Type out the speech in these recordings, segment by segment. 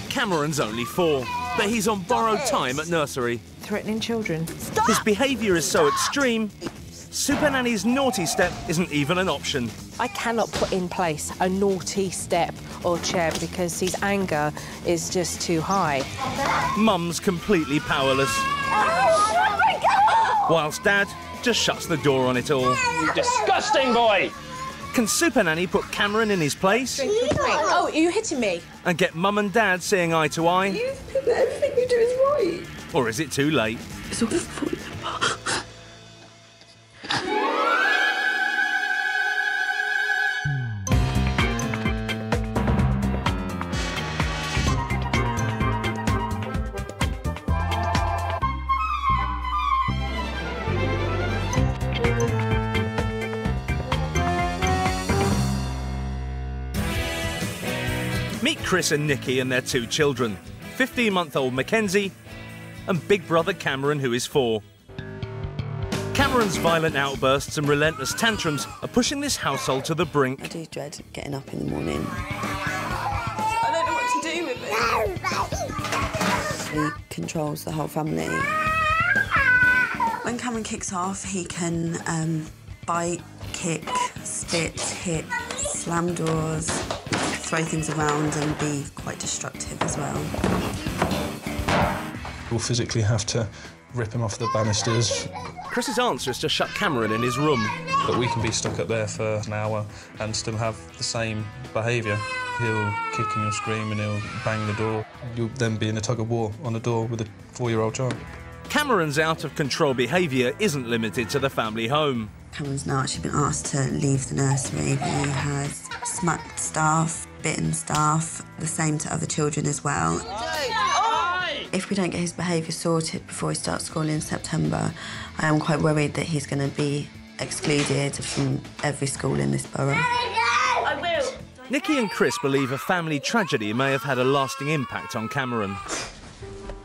Cameron's only 4, but he's on borrowed time at nursery. Threatening children. Stop! His behaviour is so extreme, Supernanny's naughty step isn't even an option. I cannot put in place a naughty step or chair because his anger is just too high. Mum's completely powerless. Oh my God! Whilst Dad just shuts the door on it all. You disgusting boy! Can Supernanny put Cameron in his place? Oh, are you hitting me? And get Mum and Dad seeing eye to eye? You think that everything you do is right? Or is it too late? It's all falling apart. Meet Chris and Nicky and their 2 children, 15-month-old Mackenzie and big brother Cameron, who is 4. Cameron's violent outbursts and relentless tantrums are pushing this household to the brink. I do dread getting up in the morning. I don't know what to do with it. He controls the whole family. When Cameron kicks off, he can bite, kick, spit, hit, slam doors, throw things around and be quite destructive as well. We'll physically have to rip him off the banisters. Chris's answer is to shut Cameron in his room. But we can be stuck up there for an hour and still have the same behaviour. He'll kick and he'll scream and he'll bang the door. You'll then be in a tug-of-war on a door with a 4-year-old child. Cameron's out-of-control behaviour isn't limited to the family home. Cameron's now actually been asked to leave the nursery. He has smacked staff, bitten staff, the same to other children as well. If we don't get his behaviour sorted before he starts school in September, I am quite worried that he's going to be excluded from every school in this borough. I will. Nicky and Chris believe a family tragedy may have had a lasting impact on Cameron.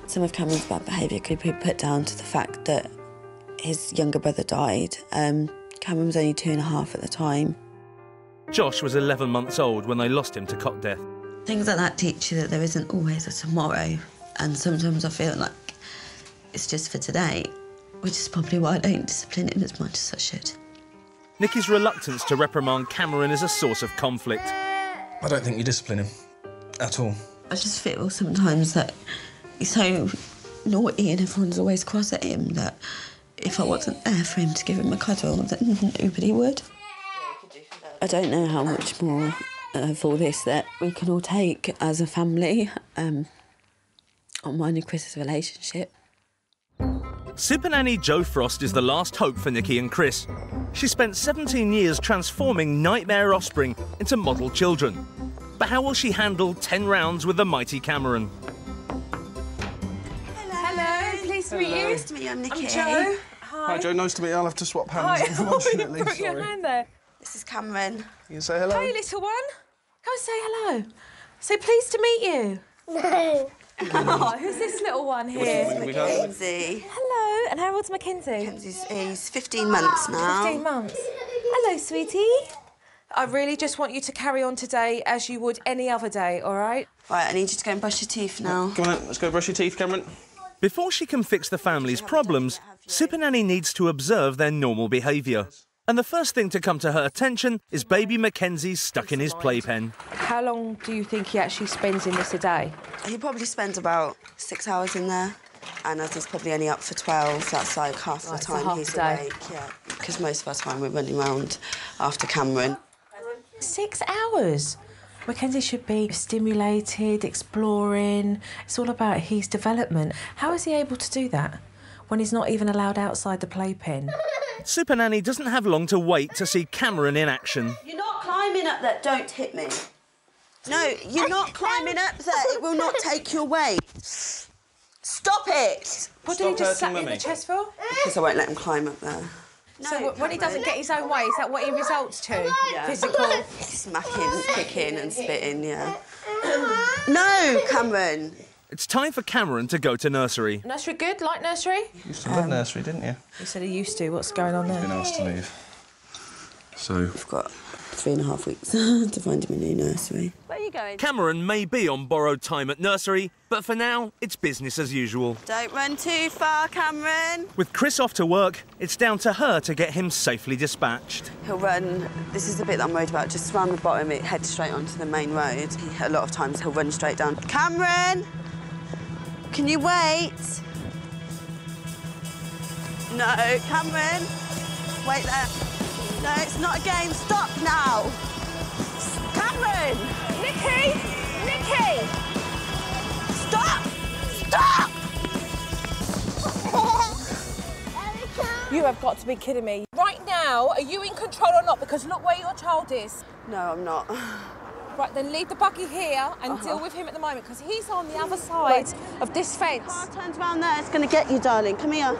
Some of Cameron's bad behaviour could be put down to the fact that his younger brother died. Cameron was only 2.5 at the time. Josh was 11 months old when they lost him to cot death. Things like that teach you that there isn't always a tomorrow, and sometimes I feel like it's just for today, which is probably why I don't discipline him as much as I should. Nicky's reluctance to reprimand Cameron is a source of conflict. I don't think you discipline him at all. I just feel sometimes that he's so naughty and everyone's always cross at him that if I wasn't there for him to give him a cuddle, then nobody would. I don't know how much more of all this that we can all take as a family on mine and Chris's relationship. Supernanny Jo Frost is the last hope for Nicky and Chris. She spent 17 years transforming nightmare offspring into model children. But how will she handle 10 rounds with the mighty Cameron? Hello, pleased to meet you. Nice to meet you, I'm Nicky. I'm Jo. Hi. Hi, Joe. Nice to meet you. I'll have to swap hands, Hi. unfortunately. You put your hand there. This is Cameron. You can say hello. Hey, little one. Go and say hello. Say pleased to meet you. No. Oh, who's this little one here? Mackenzie. Hello, and how old's Mackenzie? He's 15 months now. 15 months. Hello, sweetie. I really just want you to carry on today as you would any other day, all right? Right, I need you to go and brush your teeth now. Come on, let's go brush your teeth, Cameron. Before she can fix the family's problems, Supernanny needs to observe their normal behaviour. And the first thing to come to her attention is baby Mackenzie stuck in his playpen. How long do you think he actually spends in this a day? He probably spends about 6 hours in there, and as he's probably only up for 12, that's like half the time he's awake. Yeah, because most of our time we're running around after Cameron. 6 hours? Mackenzie should be stimulated, exploring. It's all about his development. How is he able to do that when he's not even allowed outside the playpen? Supernanny doesn't have long to wait to see Cameron in action. You're not climbing up there, don't hit me. No, you're not climbing up there, it will not take your weight. Stop it! What did he just slap you in the chest for? Because I won't let him climb up there. No, so when he doesn't get his own way, is that what he results to? Yeah. Physical? Smacking, kicking and spitting, yeah. No, Cameron! It's time for Cameron to go to nursery. Nursery good? Like nursery? You used to love nursery, didn't you? He said he used to. What's going on there? Been asked to leave. So We've got 3.5 weeks to find him a new nursery. Where are you going? Cameron may be on borrowed time at nursery, but for now, it's business as usual. Don't run too far, Cameron. With Chris off to work, it's down to her to get him safely dispatched. He'll run, this is the bit that I'm worried about, just round the bottom, it heads straight onto the main road. A lot of times he'll run straight down. Cameron! Can you wait? No, Cameron. Wait there. No, it's not a game. Stop now. Cameron! Nicky! Nicky! Stop! Stop! You have got to be kidding me. Right now, are you in control or not? Because look where your child is. No, I'm not. Right, then leave the buggy here and deal with him at the moment, because he's on the other side of this fence. Car turns round there. It's going to get you, darling. Come here.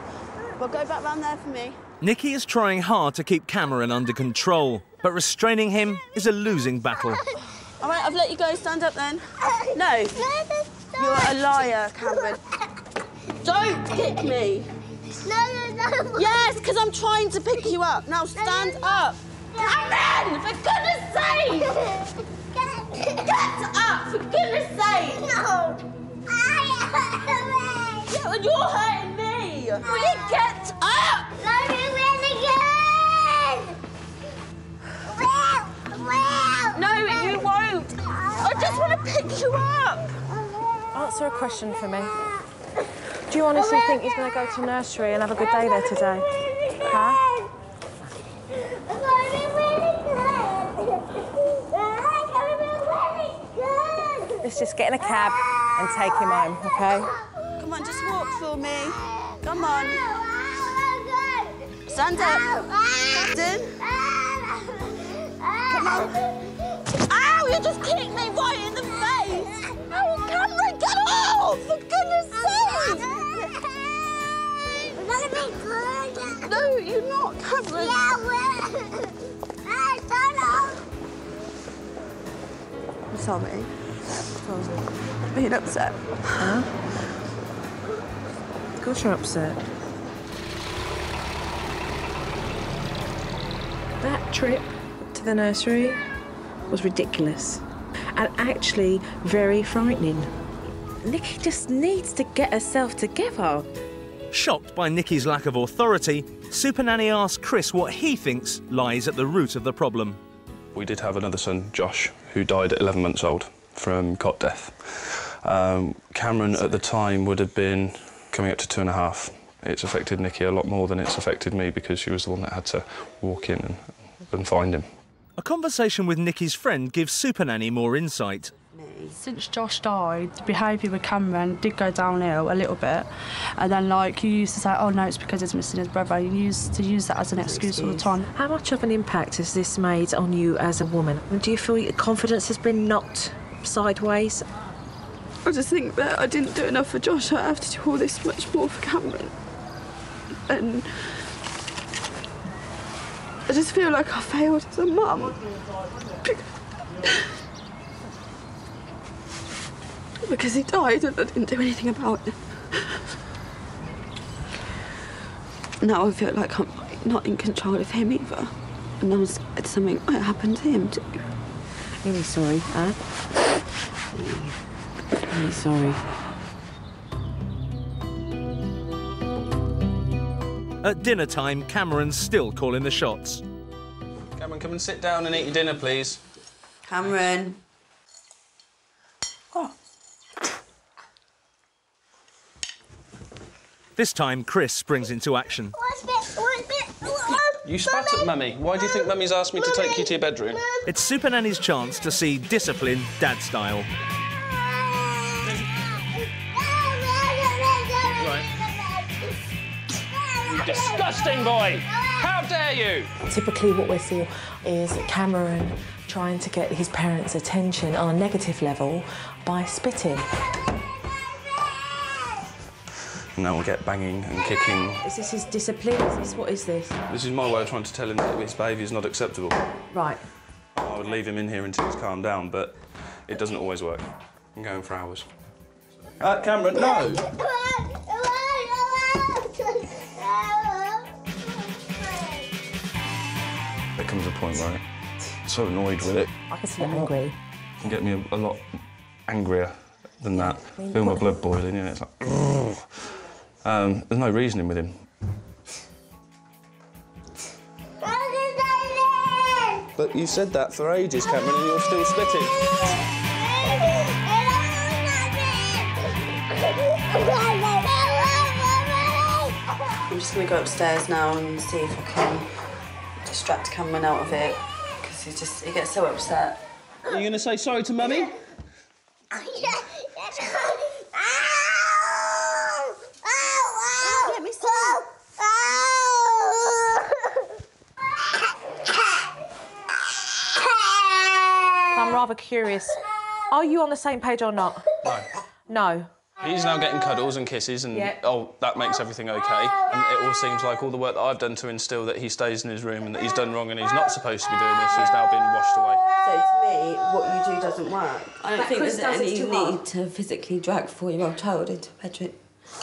Well, go back round there for me. Nicky is trying hard to keep Cameron under control, but restraining him is a losing battle. All right, I've let you go. Stand up then. No. You're a liar, Cameron. Don't kick me. No. Yes, because I'm trying to pick you up. Now stand up. Cameron, for goodness sake! Get up, for goodness sake! No. Yeah, and you're hurting me. Will you get up? Let me win again! Well. No, you won't. I just want to pick you up. Answer a question for me. Do you honestly think he's going to go to nursery and have a good day there today? Huh? Let's just get in a cab and take him home, OK? Come on, just walk for me. Come on. Stand up. Captain. Come on. Ow, you just kicked me right in the face. Oh, Cameron, get off! For goodness sake! No, you're not, Cameron. I'm sorry. Being upset. Huh? Of course you're upset. That trip to the nursery was ridiculous and actually very frightening. Nicky just needs to get herself together. Shocked by Nicky's lack of authority, Supernanny asks Chris what he thinks lies at the root of the problem. We did have another son, Josh, who died at 11 months old from cot death. Cameron at the time would have been coming up to 2.5. It's affected Nicky a lot more than it's affected me because she was the one that had to walk in and find him. A conversation with Nicky's friend gives Supernanny more insight. Since Josh died, the behaviour with Cameron did go downhill a little bit. And then, like, you used to say, oh, no, it's because he's missing his brother. You used to use that as an excuse all the time. How much of an impact has this made on you as a woman? Do you feel your confidence has been knocked sideways? I just think that I didn't do enough for Josh. I have to do all this much more for Cameron. And I just feel like I failed as a mum. Because he died and I didn't do anything about it. Now I feel like I'm not in control of him either. And I'm scared something might happen to him too. Really sorry, huh? Really sorry. At dinner time, Cameron's still calling the shots. Cameron, come and sit down and eat your dinner, please. Cameron. Oh. This time, Chris springs into action. You spat at Mummy. Why do you think Mummy's asked me to take you to your bedroom? It's Supernanny's chance to see discipline dad style. You disgusting boy! How dare you! Typically what we see is Cameron trying to get his parents' attention on a negative level by spitting. And now we'll get banging and kicking. Is this his discipline? What is this? This is my way of trying to tell him that his behaviour is not acceptable. Right. I would leave him in here until he's calmed down, but it doesn't always work. I'm going for hours. Cameron, no! There comes a point where so annoyed with it. I can see you're angry. It can get me a lot angrier than that. I mean, Feel my blood boiling, you know, it's like, there's no reasoning with him. But you said that for ages, Cameron, and you're still spitting. I'm just going to go upstairs now and see if I can distract Cameron out of it, because he gets so upset. Are you going to say sorry to Mummy? Let me see. I'm rather curious. Are you on the same page or not? No. No. He's now getting cuddles and kisses and, oh, that makes everything OK. And it all seems like all the work that I've done to instil that he stays in his room and that he's done wrong and he's not supposed to be doing this has now been washed away. So to me, what you do doesn't work. I don't think there's any need to physically drag a 4-year-old child into a bedroom.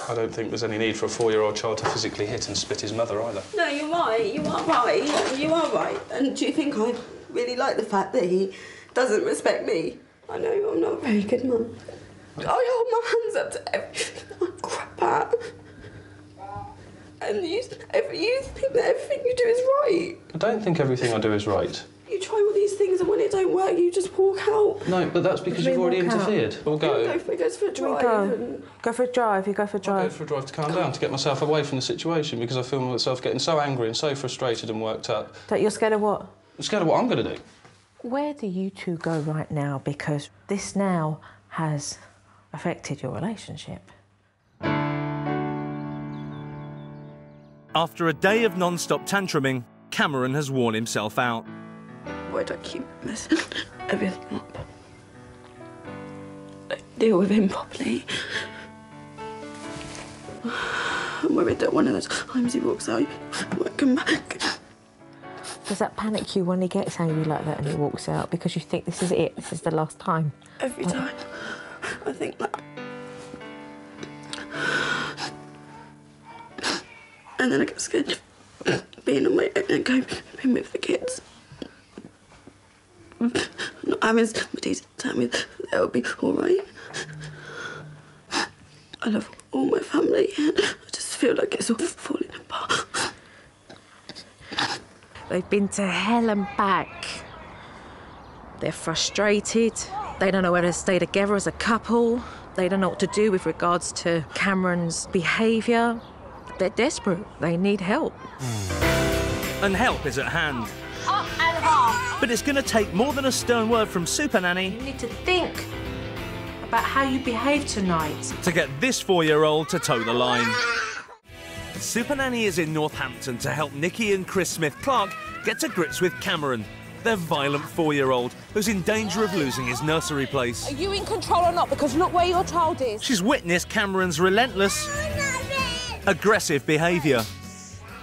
I don't think there's any need for a 4-year-old child to physically hit and spit his mother either. No, you're right. You are right. You are right. And do you think I really like the fact that he doesn't respect me? I know I'm not a very good mum. I hold my hands up to everything I crap at. And you think that everything you do is right. I don't think everything I do is right. You try all these things and when it don't work, you just walk out. No, but that's because you've already interfered. We'll go. He goes for a drive. Go for a drive. You go for a drive. I'll go for a drive to calm down, to get myself away from the situation because I feel myself getting so angry and so frustrated and worked up. That you're scared of what? I'm scared of what I'm going to do. Where do you two go right now? Because this now has affected your relationship. After a day of non-stop tantruming, Cameron has worn himself out. Why do I keep messing everything up? I deal with him properly. I'm worried that one of those times he walks out, he won't come back. Does that panic you when he gets angry like that and he walks out because you think this is it, this is the last time? Every time. I think that. And then I get scared of being on my own and going with the kids. Not having somebody to tell me that they'll be all right. I love all my family and I just feel like it's all falling apart. They've been to hell and back. They're frustrated. They don't know whether to stay together as a couple. They don't know what to do with regards to Cameron's behaviour. They're desperate. They need help. And help is at hand. Up and half. But it's going to take more than a stern word from Supernanny You need to think about how you behave tonight. to get this 4-year-old to toe the line. Supernanny is in Northampton to help Nicky and Chris Smith-Clarke get to grips with Cameron, their violent 4-year-old who's in danger of losing his nursery place. Are you in control or not? Because look where your child is. She's witnessed Cameron's relentless, aggressive behaviour.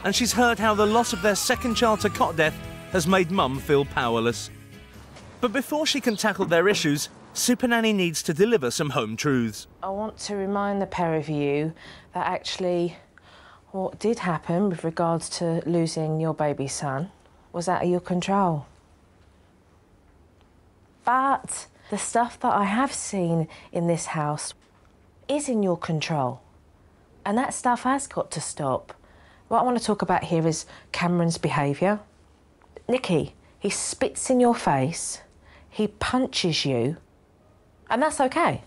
And she's heard how the loss of their second child to cot death has made Mum feel powerless. But before she can tackle their issues, Supernanny needs to deliver some home truths. I want to remind the pair of you that actually what did happen with regards to losing your baby son was out of your control. But the stuff that I have seen in this house is in your control. And that stuff has got to stop. What I want to talk about here is Cameron's behaviour. Nicky, he spits in your face, he punches you, and that's okay.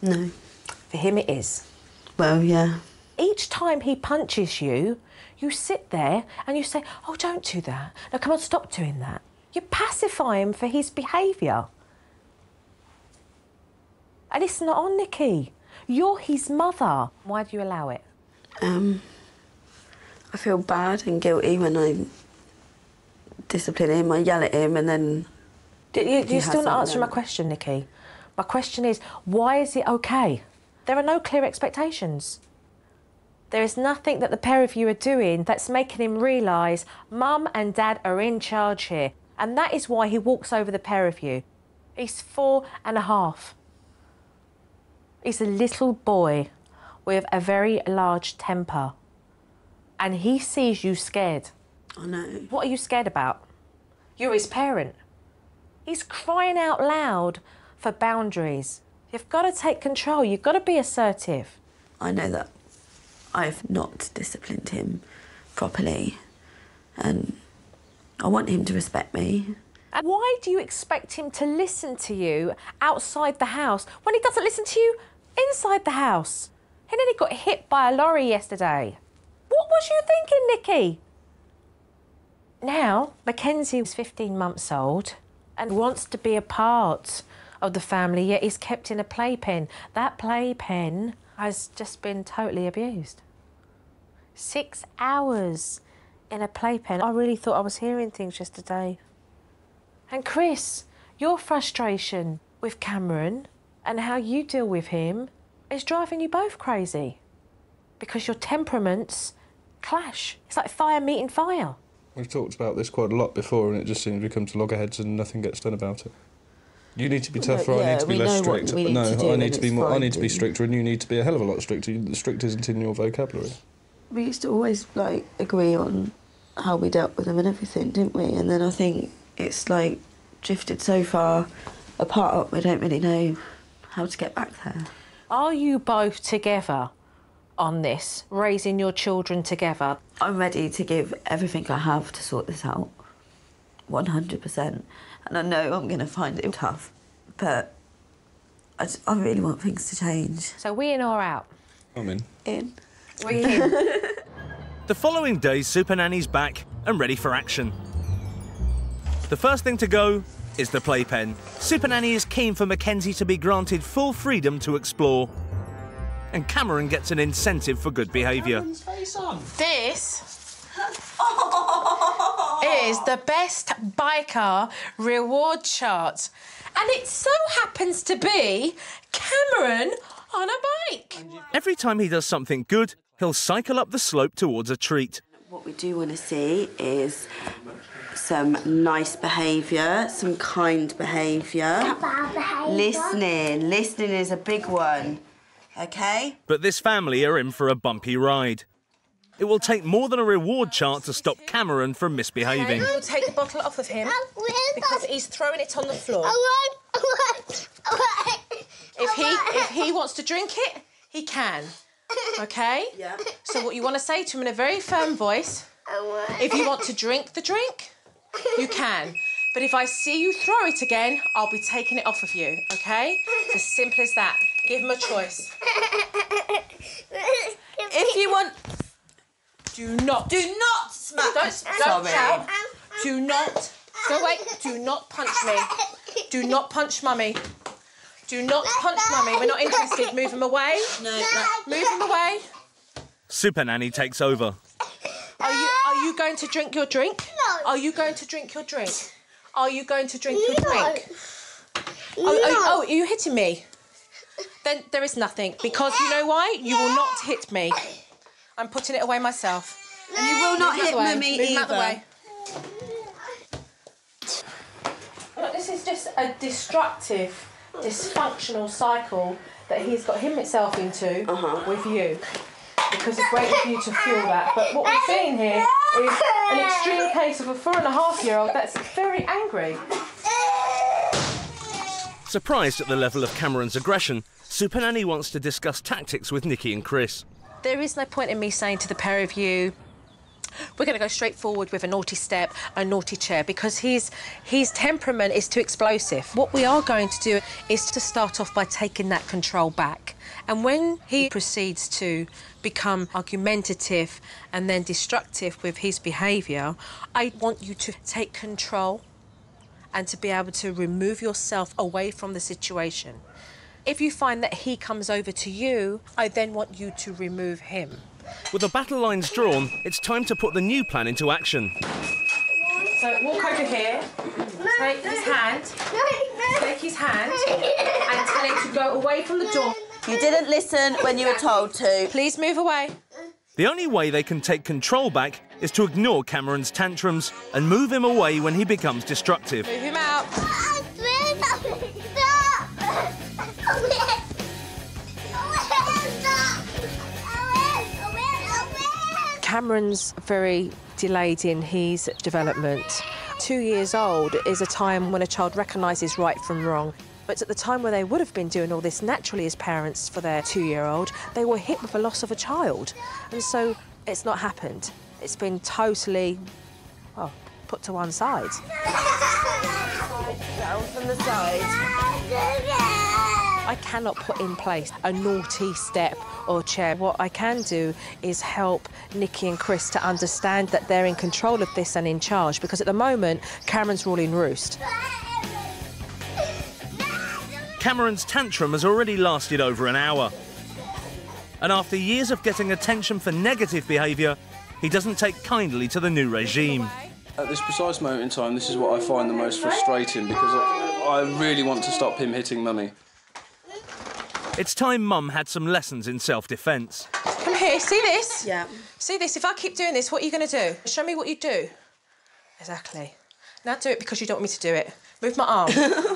No. For him it is. Well, yeah. Each time he punches you, you sit there and you say, oh, don't do that. No, come on, stop doing that. You pacify him for his behaviour. And it's not on Nicky. You're his mother. Why do you allow it? I feel bad and guilty when I discipline him, I yell at him and then... You're still not answering my question, Nicky. My question is, why is it OK? There are no clear expectations. There is nothing that the pair of you are doing that's making him realise Mum and Dad are in charge here. And that is why he walks over the pair of you. He's 4.5. He's a little boy with a very large temper. And he sees you scared. I know. What are you scared about? You're his parent. He's crying out loud for boundaries. You've got to take control. You've got to be assertive. I know that I've not disciplined him properly, and I want him to respect me. And why do you expect him to listen to you outside the house when he doesn't listen to you inside the house? He nearly got hit by a lorry yesterday. What was you thinking, Nicky? Now, Mackenzie is 15 months old and wants to be a part of the family, yet he's kept in a playpen. That playpen has just been totally abused. 6 hours in a playpen. I really thought I was hearing things yesterday. And Chris, your frustration with Cameron and how you deal with him is driving you both crazy because your temperaments clash. It's like fire meeting fire. We've talked about this quite a lot before, and it just seems we come to loggerheads and nothing gets done about it. You need to be tougher, I need to be less strict. No, I need to be more. I need to be stricter, and you need to be a hell of a lot stricter. The strict isn't in your vocabulary. We used to always, like, agree on how we dealt with them and everything, didn't we? And then I think it's, like, drifted so far apart, we don't really know how to get back there. Are you both together on this, raising your children together? I'm ready to give everything I have to sort this out, 100%. And I know I'm going to find it tough, but I really want things to change. So we in or out? I'm in. In. We in. The following day, Supernanny's back and ready for action. The first thing to go is the playpen. Supernanny is keen for Mackenzie to be granted full freedom to explore. And Cameron gets an incentive for good behaviour. This is the best biker reward chart. And it so happens to be Cameron on a bike. Every time he does something good, he'll cycle up the slope towards a treat. What we do want to see is some nice behaviour, some kind behaviour. Listening. Listening is a big one, OK? But this family are in for a bumpy ride. It will take more than a reward chart to stop Cameron from misbehaving. We'll take the bottle off of him because he's throwing it on the floor. If he wants to drink it, he can. OK? Yeah. So what you want to say to him in a very firm voice, if you want to drink the drink, you can. But if I see you throw it again, I'll be taking it off of you, OK? It's as simple as that. Give him a choice. If you want... Do not smack. Don't shout. Do not. Go away. Do not punch me. Do not punch Mummy. Do not punch Mummy. We're not interested. Move him away. No. Move him away. Supernanny takes over. Are you going to drink your drink? No. Are you going to drink your drink? Are you going to drink your drink? Oh, are you hitting me? Then there is nothing, because you know why? You will not hit me. I'm putting it away myself. And you will not hit Mummy either. Out the way. Look, this is just a destructive, dysfunctional cycle that he's got himself into with you. Because it's waiting for you to fuel that. But what we're seeing here is an extreme case of a 4.5-year-old that's very angry. Surprised at the level of Cameron's aggression, Supernanny wants to discuss tactics with Nicky and Chris. There is no point in me saying to the pair of you, we're going to go straight forward with a naughty step, a naughty chair, because his temperament is too explosive. What we are going to do is to start off by taking that control back. And when he proceeds to become argumentative and then destructive with his behaviour, I want you to take control and to be able to remove yourself away from the situation. If you find that he comes over to you, I then want you to remove him. With the battle lines drawn, it's time to put the new plan into action. So walk over here, take his hand, and tell him to go away from the door. You didn't listen when you were told to. Please move away. The only way they can take control back is to ignore Cameron's tantrums and move him away when he becomes destructive. Move him out. Cameron's very delayed in his development. 2 years old is a time when a child recognises right from wrong. But at the time where they would have been doing all this naturally as parents for their 2-year-old, they were hit with the loss of a child. And so it's not happened. It's been totally, well, put to one side. Down from the side. I cannot put in place a naughty step or chair. What I can do is help Nicky and Chris to understand that they're in control of this and in charge, because at the moment, Cameron's ruling roost. Cameron's tantrum has already lasted over an hour. And after years of getting attention for negative behaviour, he doesn't take kindly to the new regime. At this precise moment in time, this is what I find the most frustrating, because I really want to stop him hitting Mummy. It's time Mum had some lessons in self-defence. Come here, see this? Yeah. See this? If I keep doing this, what are you going to do? Show me what you do. Exactly. Now do it because you don't want me to do it. Move my arm.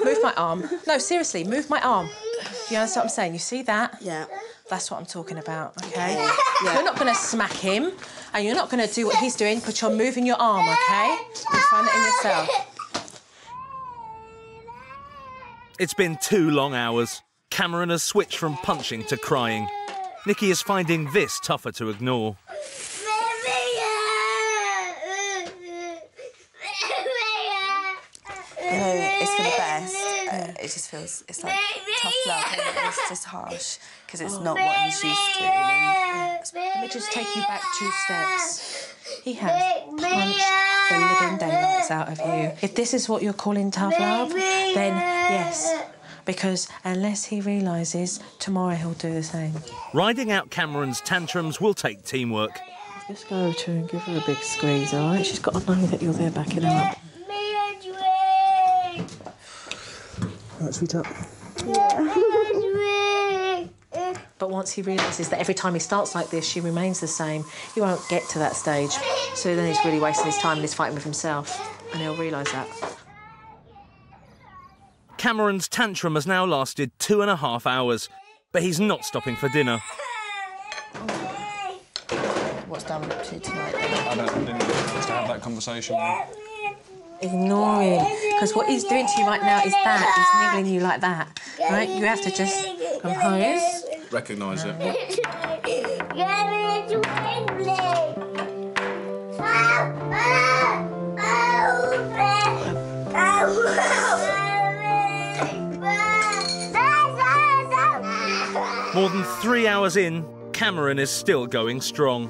Move my arm. No, seriously, move my arm. You understand what I'm saying? You see that? Yeah. That's what I'm talking about, OK? Yeah. You're not going to smack him and you're not going to do what he's doing, but you're moving your arm, OK? You find it in yourself. It's been 2 long hours. Cameron has switched from punching to crying. Nicky is finding this tougher to ignore. You know, it's for the best. It just feels, it's like tough love, and it's just harsh, because it's not what he's used to. Let me just take you back 2 steps. He has punched the living daylights out of you. If this is what you're calling tough love, then yes. Because unless he realises, tomorrow he'll do the same. Riding out Cameron's tantrums will take teamwork. Just go to her and give her a big squeeze, all right? She's got to know that you're there backing her up. Right, sweetheart. But once he realises that every time he starts like this, she remains the same, he won't get to that stage. So then he's really wasting his time and he's fighting with himself. And he'll realise that. Cameron's tantrum has now lasted 2.5 hours, but he's not stopping for dinner. What's done to tonight? I didn't just to have that conversation. Ignore him, because what he's doing to you right now is that. He's niggling you like that, right? You have to just compose. Recognise it. More than 3 hours in, Cameron is still going strong.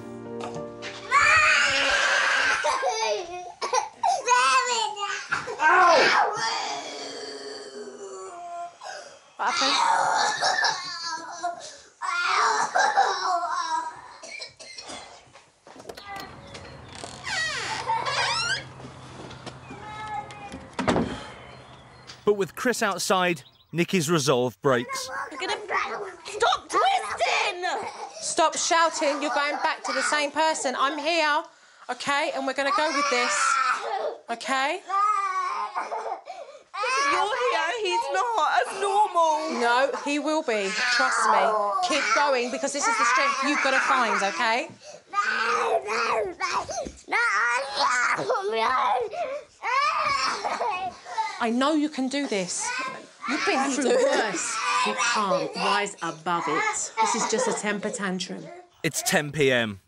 What happened? But with Chris outside, Nicky's resolve breaks. Stop twisting! Stop shouting. You're going back to the same person. I'm here, OK? And we're going to go with this, OK? You're here, he's not as normal. No, he will be. Trust me. Keep going, because this is the strength you've got to find, OK? I know you can do this. You've been through worse. You can't rise above it. This is just a temper tantrum. It's 10 p.m.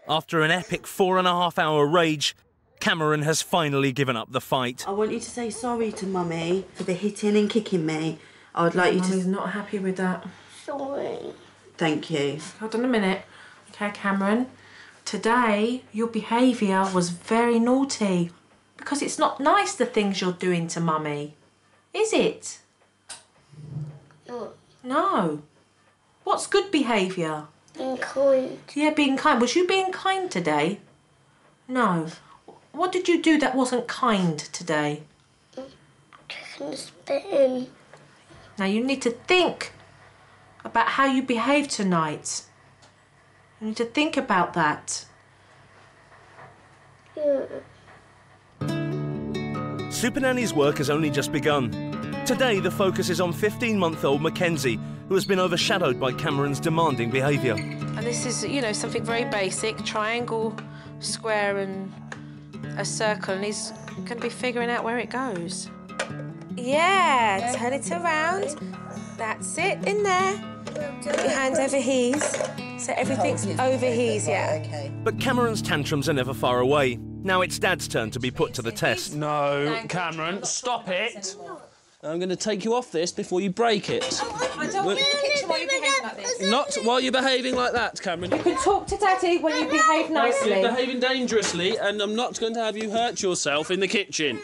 After an epic 4.5-hour rage, Cameron has finally given up the fight. I want you to say sorry to Mummy for the hitting and kicking me. I would like you to... Mummy's not happy with that. Sorry. Thank you. Hold on a minute. OK, Cameron. Today, your behaviour was very naughty. Because it's not nice, the things you're doing to Mummy. Is it? No. What's good behaviour? Being kind. Yeah, being kind. Was you being kind today? No. What did you do that wasn't kind today? Kicking and spitting. Now you need to think about how you behaved tonight. You need to think about that. Yeah. Supernanny's work has only just begun. Today, the focus is on 15-month-old Mackenzie, who has been overshadowed by Cameron's demanding behaviour. And this is, you know, something very basic, triangle, square and a circle, and he's I'm going to be figuring out where it goes. Yeah, turn it around. That's it, in there. Put your hand over his. So everything's over his, yeah. Okay. But Cameron's tantrums are never far away. Now it's Dad's turn to be put to the test. No, Cameron, stop it. I'm going to take you off this before you break it. I don't want you in the kitchen while you behave like this. Not while you're behaving like that, Cameron. You can talk to Daddy when you behave nicely. You're behaving dangerously, and I'm not going to have you hurt yourself in the kitchen.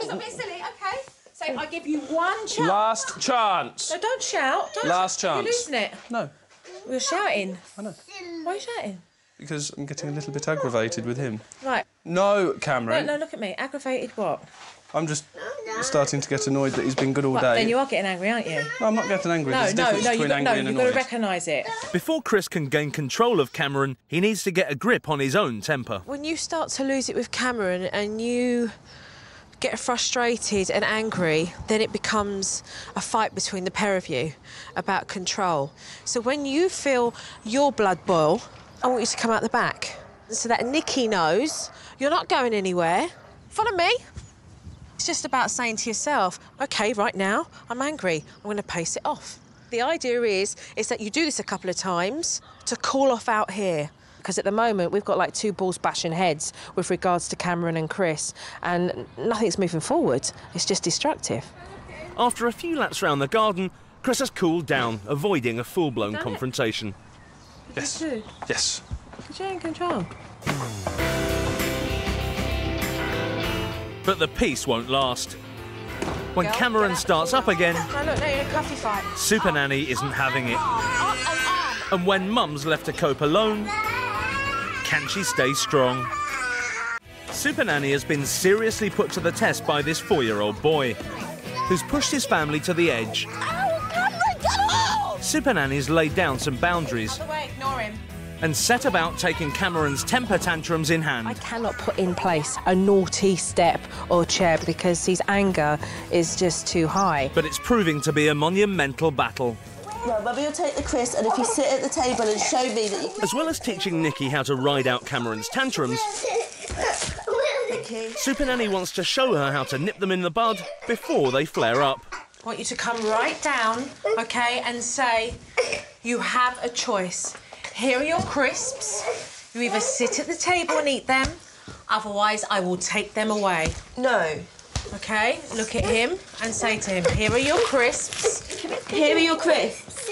Stop being silly, OK? So I give you one chance. Last chance. No, don't shout. Last chance. You're losing it. No, We're shouting. I know. Why are you shouting? Because I'm getting a little bit aggravated with him. Right. No, Cameron. No, look at me. Aggravated what? I'm just starting to get annoyed that he's been good all Well, day. then you are getting angry, aren't you? No, I'm not getting angry. There's a difference between angry and you've annoyed. got to recognise it. Before Chris can gain control of Cameron, he needs to get a grip on his own temper. When you start to lose it with Cameron and you get frustrated and angry, then it becomes a fight between the pair of you about control. So when you feel your blood boil, I want you to come out the back so that Nicky knows you're not going anywhere. Follow me. It's just about saying to yourself, OK, right now, I'm angry. I'm going to pace it off. The idea is that you do this a couple of times to cool off out here. Because at the moment, we've got like two balls bashing heads with regards to Cameron and Chris, and nothing's moving forward. It's just destructive. After a few laps round the garden, Chris has cooled down, avoiding a full-blown confrontation. Yes. You Yes. Because you're in control. But the peace won't last. When Cameron starts up again, No, look, no, you're in a coffee fight. Supernanny isn't having it. Up and arm. And when Mum's left to cope alone, can she stay strong? Supernanny has been seriously put to the test by this 4-year-old boy, who's pushed his family to the edge. Supernanny's laid down some boundaries By the way, ignore him. and set about taking Cameron's temper tantrums in hand. I cannot put in place a naughty step or chair because his anger is just too high. But it's proving to be a monumental battle. Right, Mummy will take the Chris, and if you sit at the table and show me that you can... As well as teaching Nicky how to ride out Cameron's tantrums, Supernanny wants to show her how to nip them in the bud before they flare up. I want you to come right down, OK, and say, you have a choice. Here are your crisps. You either sit at the table and eat them, otherwise I will take them away. No. OK, look at him and say to him, here are your crisps. Here are your crisps.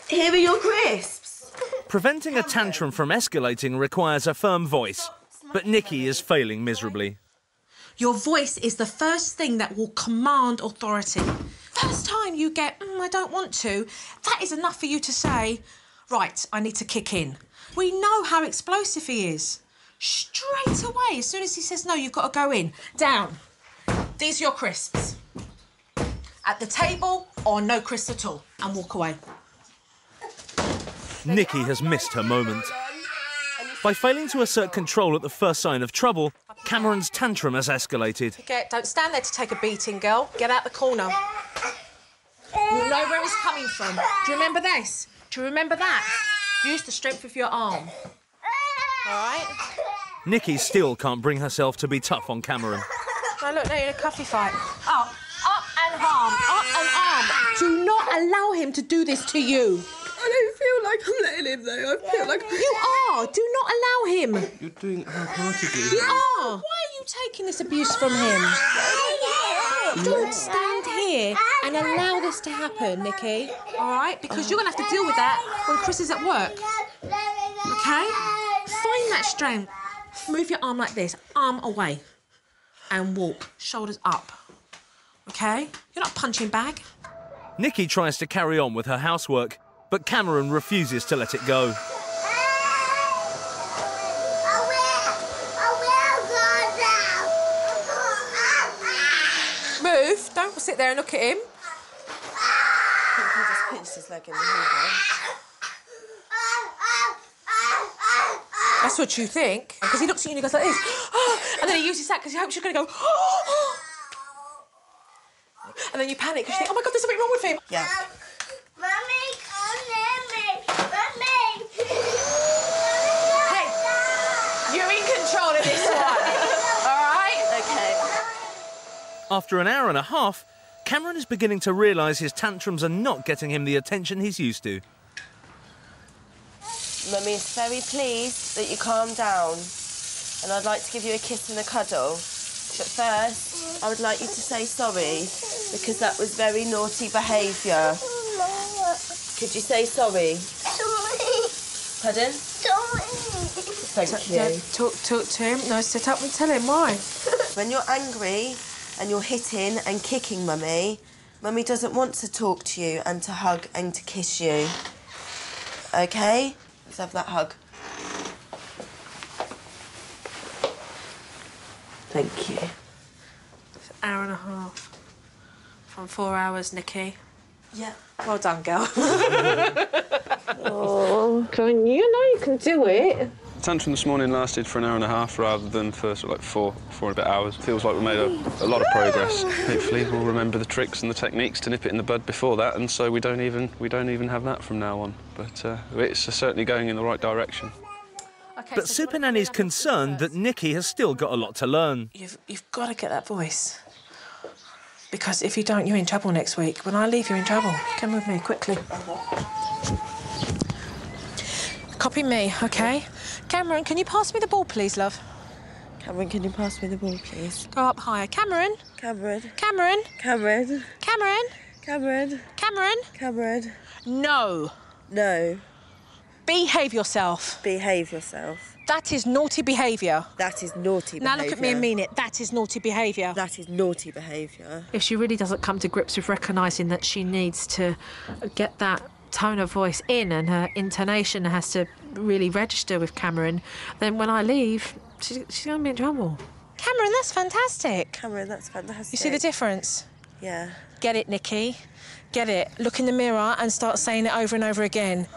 Here are your crisps. Preventing a tantrum from escalating requires a firm voice, but Nicky is failing miserably. Your voice is the first thing that will command authority. First time you get, I don't want to, that is enough for you to say, right, I need to kick in. We know how explosive he is. Straight away, as soon as he says no, you've got to go in. Down. These are your crisps. At the table, or no crisps at all, and walk away. Nicky has missed her moment. By failing to assert control at the first sign of trouble, Cameron's tantrum has escalated. Don't stand there to take a beating, girl. Get out the corner. You know where it's coming from. Do you remember this? Do you remember that? Use the strength of your arm. All right? Nicky still can't bring herself to be tough on Cameron. No, look, no, you're in a coffee fight. Up and arm, up and arm. Do not allow him to do this to you. I don't feel like I'm letting him, though. I feel like... You are. Do not allow him. You're doing it half-heartedly. You are. Why are you taking this abuse from him? Don't stand here and allow this to happen, Nicky. All right? Because you're going to have to deal with that when Chris is at work. OK? Find that strength. Move your arm like this. Arm away. And walk. Shoulders up. OK? You're not a punching bag. Nicky tries to carry on with her housework, but Cameron refuses to let it go. Move. Don't sit there and look at him. He just pinched his leg in the heel. That's what you think. Because he looks at you and he goes like this. And then he uses that because he hopes you're going to go. And then you panic because you think, oh my God, there's something wrong with him. Yeah. Mummy, come near me. Mummy. After an hour and a half, Cameron is beginning to realise his tantrums are not getting him the attention he's used to. Mummy is very pleased that you calmed down, and I'd like to give you a kiss and a cuddle. But first, I would like you to say sorry, because that was very naughty behaviour. Could you say sorry? Sorry. Pardon? Sorry. Thank you. Talk to him. No, sit up and tell him why. When you're angry and you're hitting and kicking Mummy, Mummy doesn't want to talk to you and to hug and to kiss you. OK? Let's have that hug. Thank you. It's an hour and a half. From 4 hours, Nicky. Yeah. Well done, girl. Oh, you know you can do it. The tantrum this morning lasted for an hour and a half rather than for sort of like four and a bit hours. Feels like we made a lot of progress. Hopefully we'll remember the tricks and the techniques to nip it in the bud before that, and so we don't even have that from now on. But it's certainly going in the right direction. Okay, But Supernanny's concerned that Nicky has still got a lot to learn. You've got to get that voice. Because if you don't, you're in trouble next week. When I leave, you're in trouble. Come with me, quickly. Copy me, OK? Cameron, can you pass me the ball, please, love? Cameron, can you pass me the ball, please? Go up higher. Cameron? Cameron. Cameron? Cameron. Cameron? Cameron. Cameron? Cameron. No. No. Behave yourself. Behave yourself. That is naughty behaviour. That is naughty behaviour. Now look at me and mean it. That is naughty behaviour. That is naughty behaviour. If she really doesn't come to grips with recognising that she needs to get that tone of voice in and her intonation has to really register with Cameron, then when I leave, she's going to be in trouble. Cameron, that's fantastic. Cameron, that's fantastic. You see the difference? Yeah. Get it, Nicky. Get it. Look in the mirror and start saying it over and over again.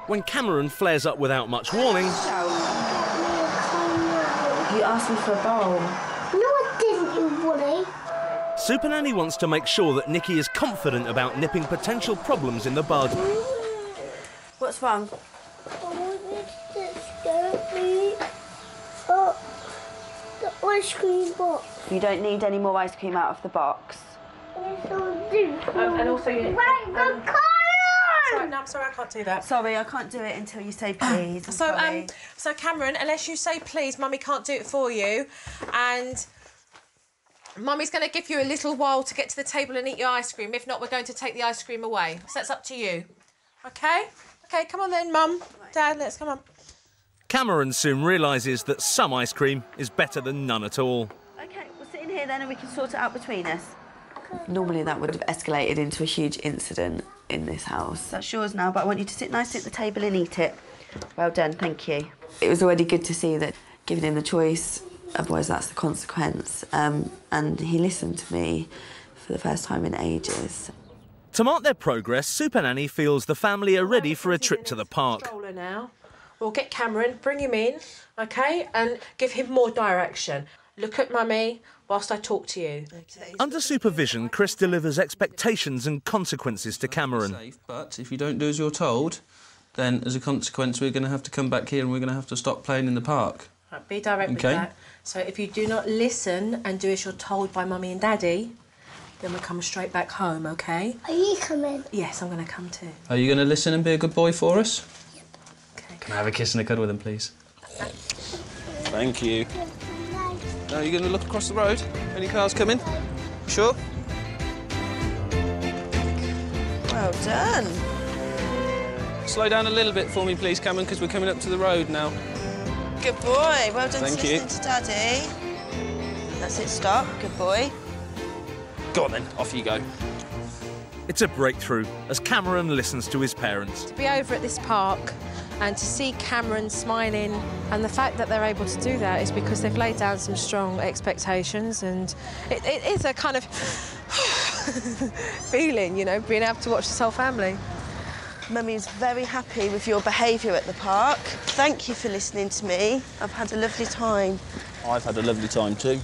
When Cameron flares up without much warning... You asked me for a bowl. No, I didn't, you bully. Supernanny wants to make sure that Nicky is confident about nipping potential problems in the bud. What's wrong? I wanted to get me the ice cream box. You don't need any more ice cream out of the box. Yes, I do. And also you... Right, the colour! Sorry, no, I'm sorry, I can't do that. Sorry, I can't do it until you say please. So Cameron, unless you say please, Mummy can't do it for you. And Mummy's going to give you a little while to get to the table and eat your ice cream. If not, we're going to take the ice cream away. So that's up to you. OK? OK, come on then, Mum. Dad, let's come on. Cameron soon realises that some ice cream is better than none at all. OK, we'll sit in here then and we can sort it out between us. Normally that would have escalated into a huge incident in this house. That's yours now, but I want you to sit nicely at the table and eat it. Well done, thank you. It was already good to see that giving him the choice, otherwise that's the consequence. And he listened to me for the first time in ages. To mark their progress, Supernanny feels the family are ready for a trip to the park. Now. We'll get Cameron, bring him in, OK, and give him more direction. Look at Mummy whilst I talk to you. Under supervision, Chris delivers expectations and consequences to Cameron. But if you don't do as you're told, then as a consequence we're going to have to come back here and we're going to have to stop playing in the park. Right, be direct with that. So if you do not listen and do as you're told by Mummy and Daddy, then we'll come straight back home, OK? Are you coming? Yes, I'm going to come too. Are you going to listen and be a good boy for us? Yep. OK. Can I have a kiss and a cuddle with him, please? Thank you. Now, are you going to look across the road? Any cars coming? Sure? Well done. Slow down a little bit for me, please, Cameron, because we're coming up to the road now. Good boy. Well done. Thank you. To Daddy. That's it, stop. Good boy. Go on, then. Off you go. It's a breakthrough as Cameron listens to his parents. To be over at this park and to see Cameron smiling, and the fact that they're able to do that is because they've laid down some strong expectations, and it is a kind of feeling, you know, being able to watch this whole family. Mummy's very happy with your behaviour at the park. Thank you for listening to me. I've had a lovely time. I've had a lovely time too.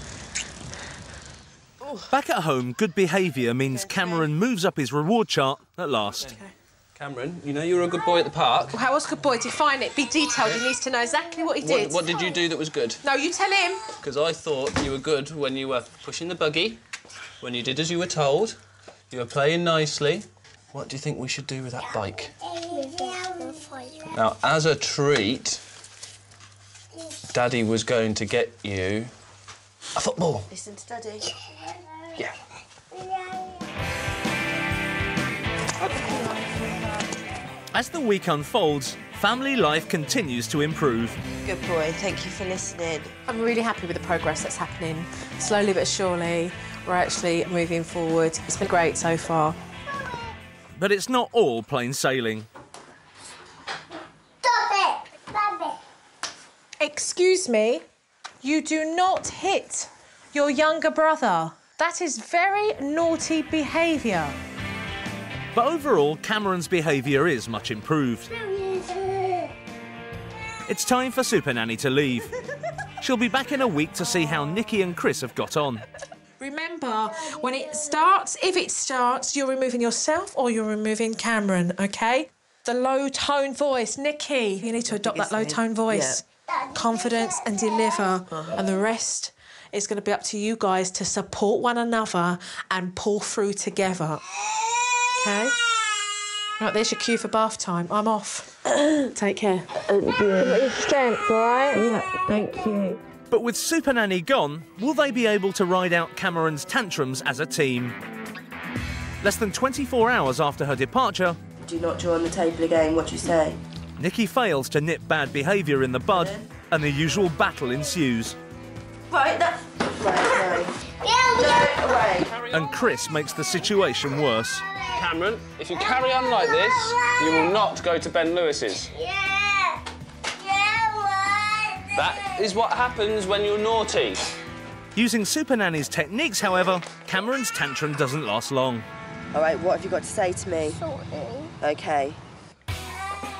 Back at home, good behaviour means Cameron moves up his reward chart at last. Okay. Cameron, you know you were a good boy at the park. Well, how was a good boy? Define it. Be detailed. He needs to know exactly what he did. What did you do that was good? No, you tell him. Because I thought you were good when you were pushing the buggy, when you did as you were told, you were playing nicely. What do you think we should do with that bike? Now, as a treat, Daddy was going to get you a football. Listen to Daddy. Yeah. As the week unfolds, family life continues to improve. Good boy, thank you for listening. I'm really happy with the progress that's happening. Slowly but surely, we're actually moving forward. It's been great so far. But it's not all plain sailing. Stop it! Stop it! Excuse me, you do not hit your younger brother. That is very naughty behaviour. But overall, Cameron's behaviour is much improved. It's time for Supernanny to leave. She'll be back in a week to see how Nicky and Chris have got on. Remember, when it starts, if it starts, you're removing yourself or you're removing Cameron, OK? The low-tone voice. Nicky, you need to adopt that low-tone voice. Yeah. Confidence and deliver. And the rest is going to be up to you guys to support one another and pull through together. OK? Right, there's your cue for bath time. I'm off. Take care. Thank you. Your strength, all right? Yeah, thank you. But with Supernanny gone, will they be able to ride out Cameron's tantrums as a team? Less than 24 hours after her departure... Do not draw on the table again, what do you say? Nicky fails to nip bad behaviour in the bud, and the usual battle ensues. Right, that's... Right, no. No, away. And Chris makes the situation worse. Cameron, if you carry on like this, you will not go to Ben Lewis's. Yeah! Yeah, That is what happens when you're naughty. Using Supernanny's techniques, however, Cameron's tantrum doesn't last long. All right, what have you got to say to me? OK.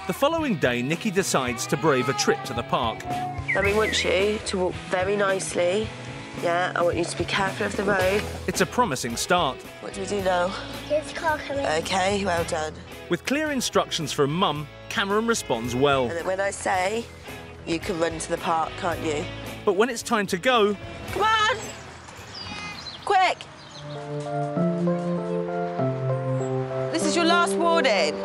The following day, Nicky decides to brave a trip to the park. I want you to walk very nicely. Yeah, I want you to be careful of the road. It's a promising start. What do we do now? There's a car coming. OK, well done. With clear instructions from Mum, Cameron responds well. And then when I say, you can run to the park, can't you? But when it's time to go... Come on! Quick! This is your last warning.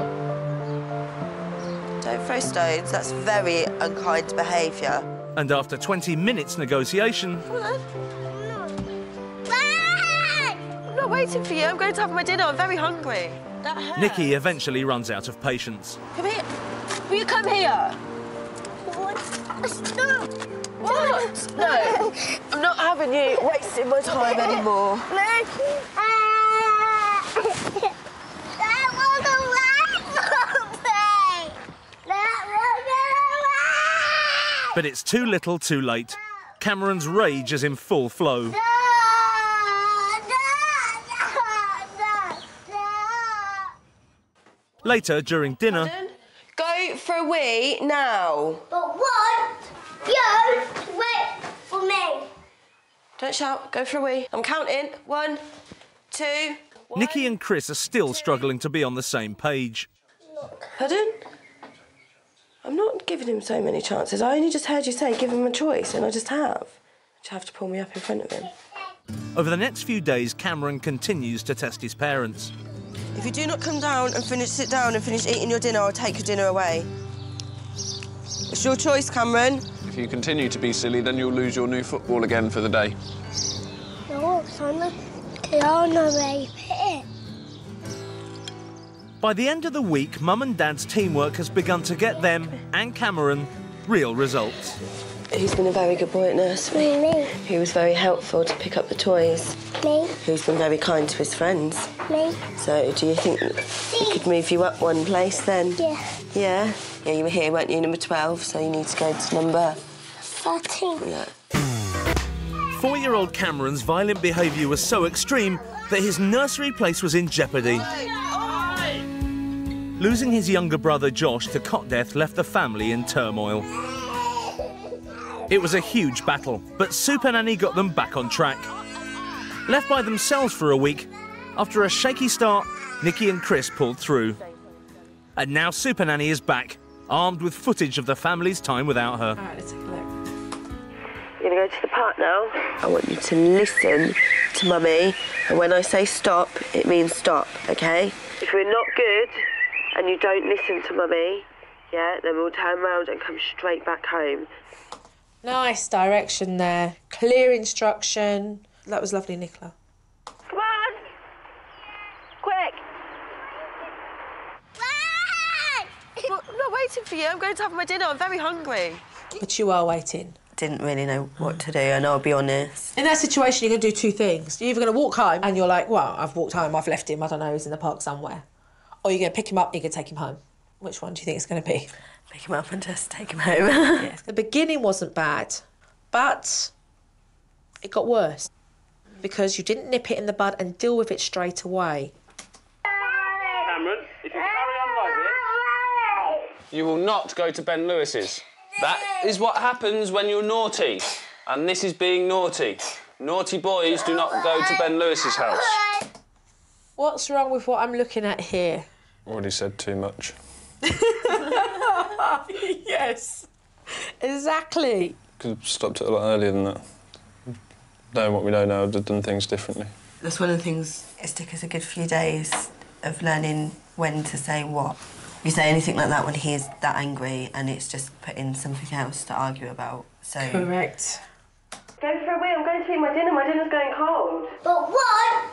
Don't throw stones, that's very unkind behaviour. And after 20 minutes negotiation... I'm not waiting for you, I'm going to have my dinner, I'm very hungry. That hurts. Nicky eventually runs out of patience. Come here. Will you come here? Stop! What? No, I'm not having you wasting my time anymore. That wasn't right for me! That wasn't right! But it's too little too late. Cameron's rage is in full flow. Later, during dinner... Go for a wee now. But what? You wait for me. Don't shout, go for a wee. I'm counting. 1, 2, 1. Nicky and Chris are still struggling to be on the same page. Pardon? I'm not giving him so many chances. I only just heard you say give him a choice, and I just have. You have to pull me up in front of him. Over the next few days, Cameron continues to test his parents. If you do not come down and sit down and finish eating your dinner, I'll take your dinner away. It's your choice, Cameron. If you continue to be silly, then you'll lose your new football again for the day. No, Simon. They are no way fit. By the end of the week, Mum and Dad's teamwork has begun to get them, and Cameron, real results. Who's been a very good boy at nursery? Me. Who was very helpful to pick up the toys? Me. Who's been very kind to his friends? Me. So, do you think we could move you up one place then? Yeah. Yeah? Yeah, you were here, weren't you, number 12, so you need to go to number... 13. Yeah. 4-year-old Cameron's violent behaviour was so extreme that his nursery place was in jeopardy. Losing his younger brother Josh to cot death left the family in turmoil. It was a huge battle, but Supernanny got them back on track. Left by themselves for a week, after a shaky start, Nicky and Chris pulled through. And now Supernanny is back, armed with footage of the family's time without her. All right, let's take a look. You're going to go to the park now. I want you to listen to Mummy, and when I say stop, it means stop, OK? If we're not good and you don't listen to Mummy, yeah, then we'll turn round and come straight back home. Nice direction there. Clear instruction. That was lovely, Nicola. Come on! Quick! Well, I'm not waiting for you. I'm going to have my dinner. I'm very hungry. But you are waiting. Didn't really know what to do, and I'll be honest. In that situation, you're going to do two things. You're either going to walk home and you're like, well, I've walked home, I've left him, I don't know, he's in the park somewhere. Or you're going to pick him up and you're going to take him home. Which one do you think it's going to be? Pick him up and just take him home. Yes. The beginning wasn't bad, but it got worse because you didn't nip it in the bud and deal with it straight away. Cameron, if you carry on like this, you will not go to Ben Lewis's. That is what happens when you're naughty, and this is being naughty. Naughty boys do not go to Ben Lewis's house. What's wrong with what I'm looking at here? Already said too much. Yes, exactly. Could have stopped it a lot earlier than that. Knowing what we know now, I'd have done things differently. That's one of the things. It took us a good few days of learning when to say what. You say anything like that when he is that angry, and it's just putting something else to argue about. So correct. Go for a wee. I'm going to eat my dinner. My dinner's going cold. But what?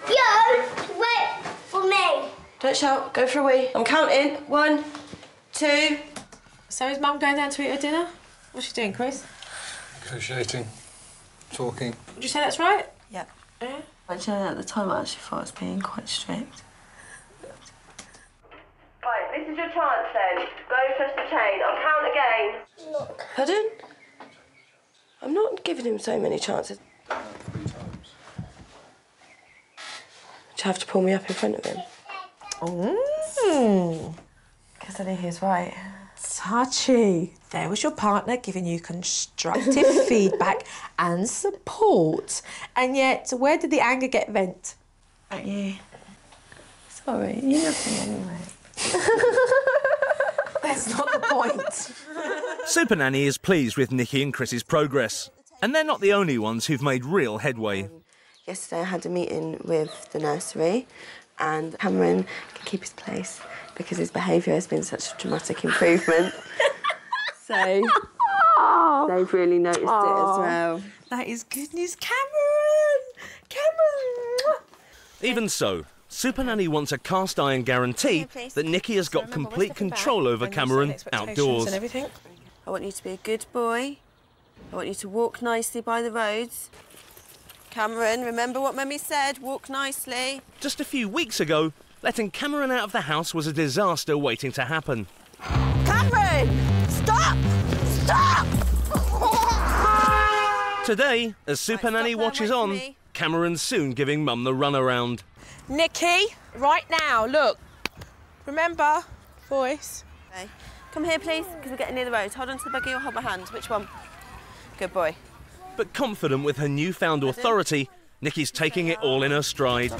You wait for me. Don't shout. Go for a wee. I'm counting. 1, 2. So is Mum going down to eat her dinner? What's she doing, Chris? Negotiating. Talking. Would you say that's right? Yep. Yeah. Actually, at the time, I actually thought I was being quite strict. Right, this is your chance then. Go press the chain. I'll count again. Look. Pardon? I'm not giving him so many chances. Do you have to pull me up in front of him? Because I think he's right. Touchy. There was your partner giving you constructive feedback and support. And yet, where did the anger get vent? At you. Sorry, you love me anyway. That's not the point. Supernanny is pleased with Nicky and Chris's progress. And they're not the only ones who've made real headway. Yesterday I had a meeting with the nursery, and Cameron can keep his place because his behaviour has been such a dramatic improvement. So they've really noticed it as well. That is good news, Cameron! Cameron! Even so, Supernanny wants a cast iron guarantee that Nicky has got complete control over Cameron outdoors. And everything. I want you to be a good boy. I want you to walk nicely by the roads. Cameron, remember what Mummy said, walk nicely. Just a few weeks ago, letting Cameron out of the house was a disaster waiting to happen. Cameron! Stop! Stop! Today, as Supernanny watches on, Cameron's soon giving Mum the runaround. Nicky, right now, look. Remember, voice. Okay. Come here, please, because we're getting near the road. Hold on to the buggy or hold my hand. Which one? Good boy. But confident with her newfound authority, Nicky's taking it all in her stride.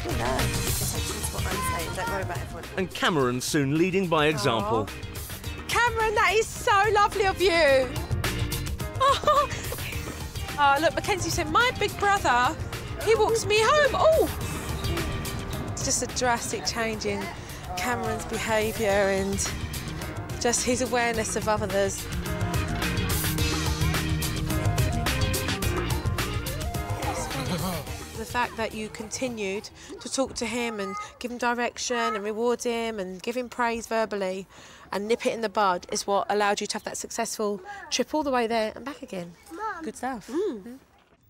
And Cameron's soon leading by example. Cameron, that is so lovely of you. Oh, look, Mackenzie said, my big brother, he walks me home. Oh! It's just a drastic change in Cameron's behaviour and just his awareness of others. The fact that you continued to talk to him and give him direction and reward him and give him praise verbally and nip it in the bud is what allowed you to have that successful trip all the way there and back again. Mom. Good stuff.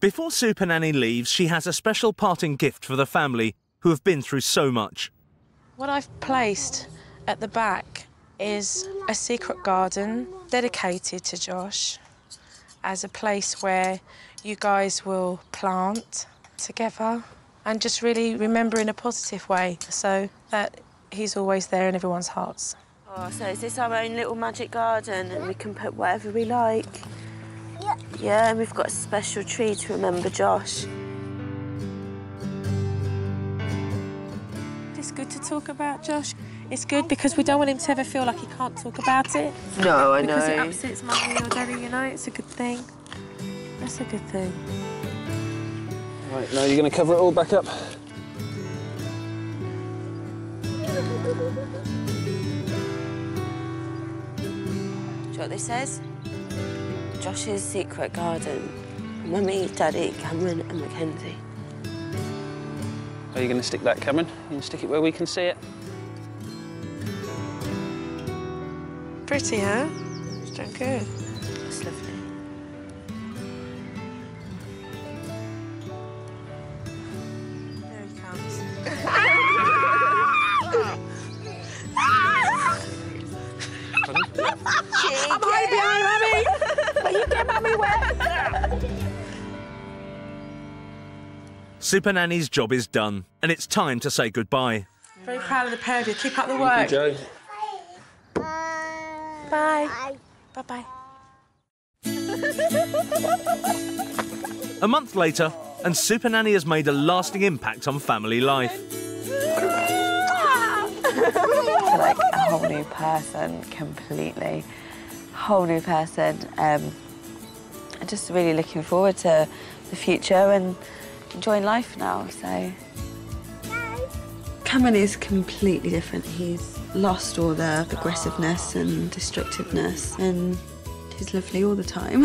Before Supernanny leaves, she has a special parting gift for the family who have been through so much. What I've placed at the back is a secret garden dedicated to Josh as a place where you guys will plant together and just really remember in a positive way so that he's always there in everyone's hearts. Oh, so is this our own little magic garden and we can put whatever we like? Yeah. Yeah, and we've got a special tree to remember Josh. It's good to talk about Josh. It's good because we don't want him to ever feel like he can't talk about it. No, I know. Because it upsets mummy or daddy, you know, it's a good thing. That's a good thing. Right, now you're going to cover it all back up. Do you know what this says? Josh's secret garden. Mummy, Daddy, Cameron and Mackenzie. Are you going to stick that, Cameron? You can stick it where we can see it. Pretty, huh? It's doing good. That's lovely. There he comes. I'm hiding behind Mummy! Will you get Mummy wet? Supernanny's job is done, and it's time to say goodbye. Very proud of the pair of you. Keep up the work. Thank you, Joe. Bye. Bye-bye. A month later, and Supernanny has made a lasting impact on family life. Like a whole new person, completely. Whole new person. I'm just really looking forward to the future and enjoying life now, so. Cameron is completely different. He's lost all the aggressiveness and destructiveness, and he's lovely all the time.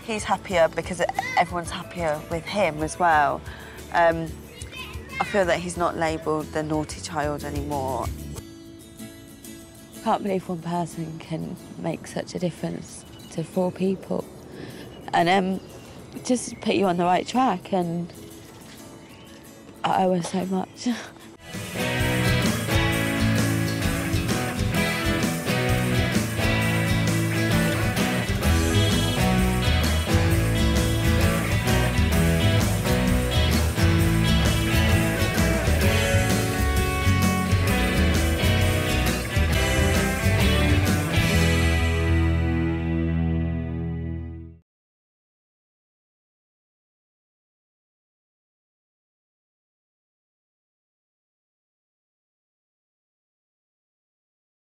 He's happier because everyone's happier with him as well. I feel that he's not labelled the naughty child anymore. I can't believe one person can make such a difference to 4 people. And just put you on the right track, and I owe her so much.